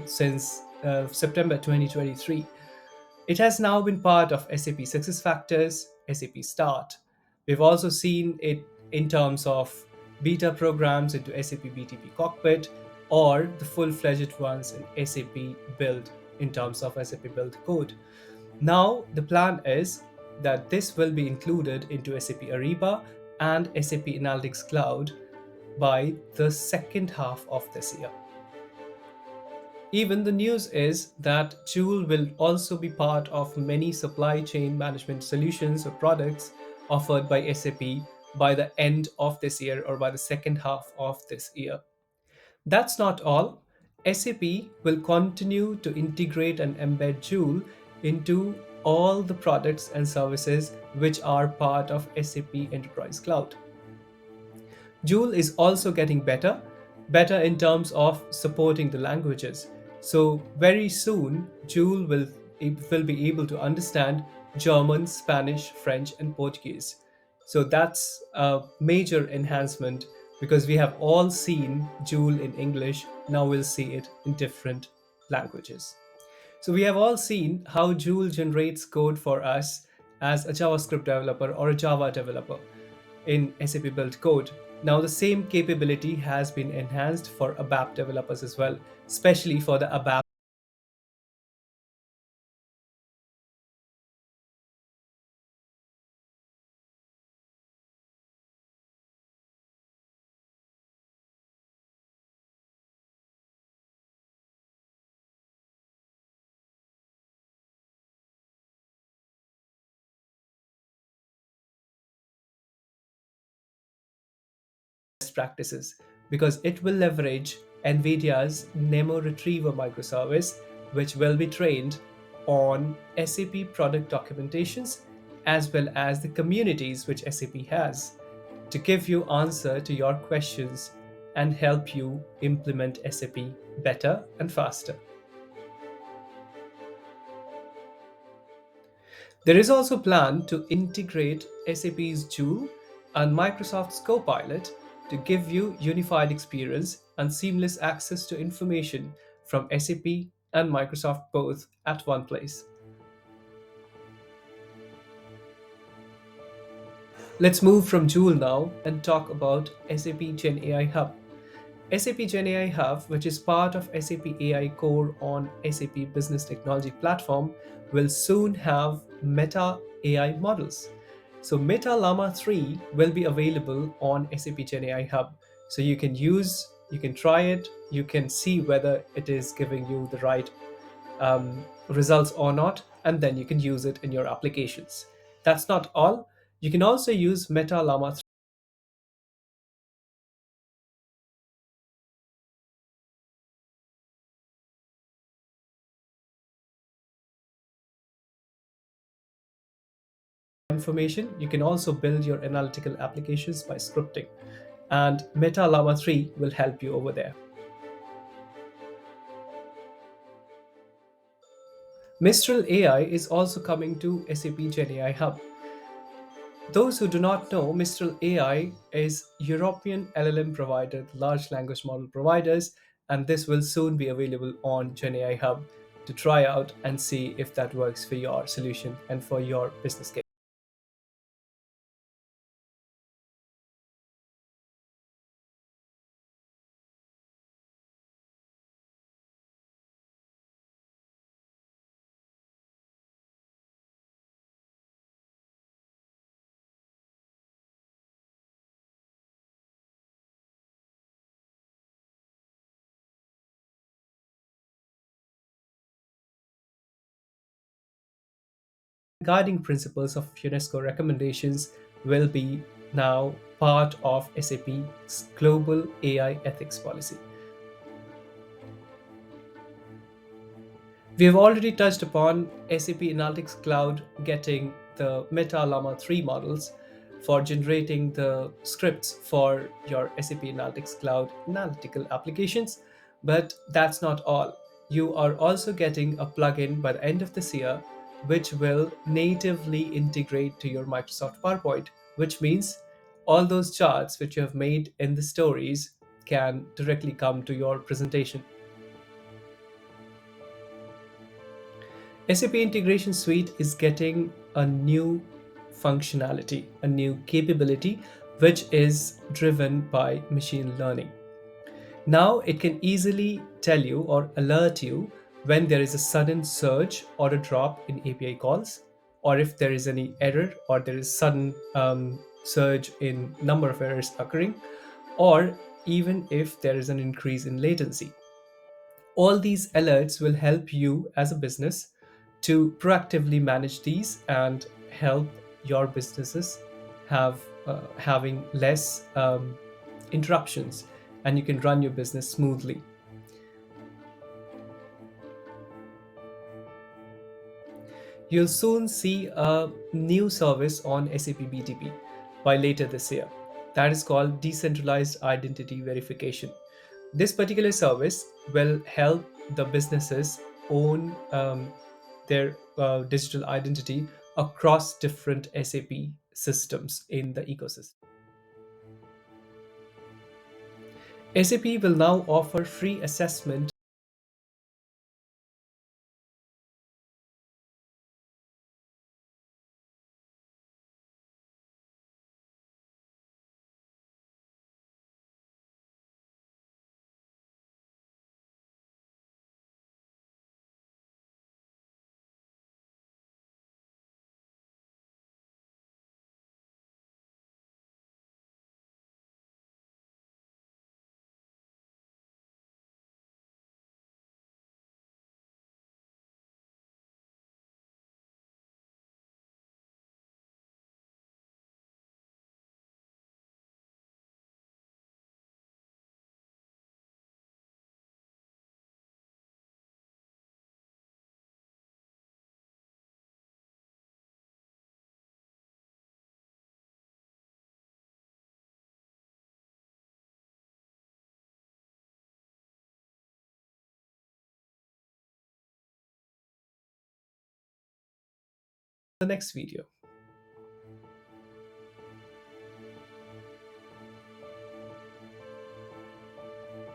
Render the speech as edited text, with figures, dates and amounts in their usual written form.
since September 2023. It has now been part of SAP SuccessFactors, SAP Start. We've also seen it in terms of beta programs into SAP BTP Cockpit or the full-fledged ones in SAP Build in terms of SAP Build code. Now, the plan is that this will be included into SAP Ariba and SAP Analytics Cloud by the second half of this year. Even the news is that Joule will also be part of many supply chain management solutions or products offered by SAP by the end of this year or by the second half of this year. That's not all. SAP will continue to integrate and embed Joule into all the products and services which are part of SAP Enterprise Cloud. Joule is also getting better in terms of supporting the languages. So very soon, Joule will be able to understand German, Spanish, French, and Portuguese. So that's a major enhancement because we have all seen Joule in English. Now we'll see it in different languages. So we have all seen how Joule generates code for us as a JavaScript developer or a Java developer in SAP Build Code. Now, the same capability has been enhanced for ABAP developers as well, especially for the ABAP best practices because it will leverage NVIDIA's Nemo Retriever microservice, which will be trained on SAP product documentations as well as the communities which SAP has to give you answer to your questions and help you implement SAP better and faster. There is also plan to integrate SAP's Joule and Microsoft's Copilot to give you unified experience and seamless access to information from SAP and Microsoft both at one place. Let's move from Joule now and talk about SAP GenAI Hub. SAP GenAI Hub, which is part of SAP AI Core on SAP Business Technology Platform, will soon have Meta AI models. So Meta Llama 3 will be available on SAP GenAI Hub. So you can try it, you can see whether it is giving you the right results or not, and then you can use it in your applications. That's not all. You can also use Meta Llama information. You can also build your analytical applications by scripting, and Meta Llama 3 will help you over there. Mistral AI is also coming to SAP GenAI Hub. Those who do not know, Mistral AI is European LLM provider, large language model providers, and this will soon be available on GenAI Hub to try out and see if that works for your solution and for your business case. Guiding principles of UNESCO recommendations will be now part of SAP's global AI ethics policy. We have already touched upon SAP Analytics Cloud getting the Meta Llama 3 models for generating the scripts for your SAP Analytics Cloud analytical applications. But that's not all. You are also getting a plugin by the end of this year which will natively integrate to your Microsoft PowerPoint, which means all those charts which you have made in the stories can directly come to your presentation. SAP Integration Suite is getting a new functionality, a new capability, which is driven by machine learning. Now it can easily tell you or alert you when there is a sudden surge or a drop in API calls, or if there is any error or there is sudden surge in number of errors occurring, or even if there is an increase in latency. All these alerts will help you as a business to proactively manage these and help your businesses having less interruptions, and you can run your business smoothly. You'll soon see a new service on SAP BTP by later this year. That is called Decentralized Identity Verification. This particular service will help the businesses own their digital identity across different SAP systems in the ecosystem. SAP will now offer free assessment in the next video.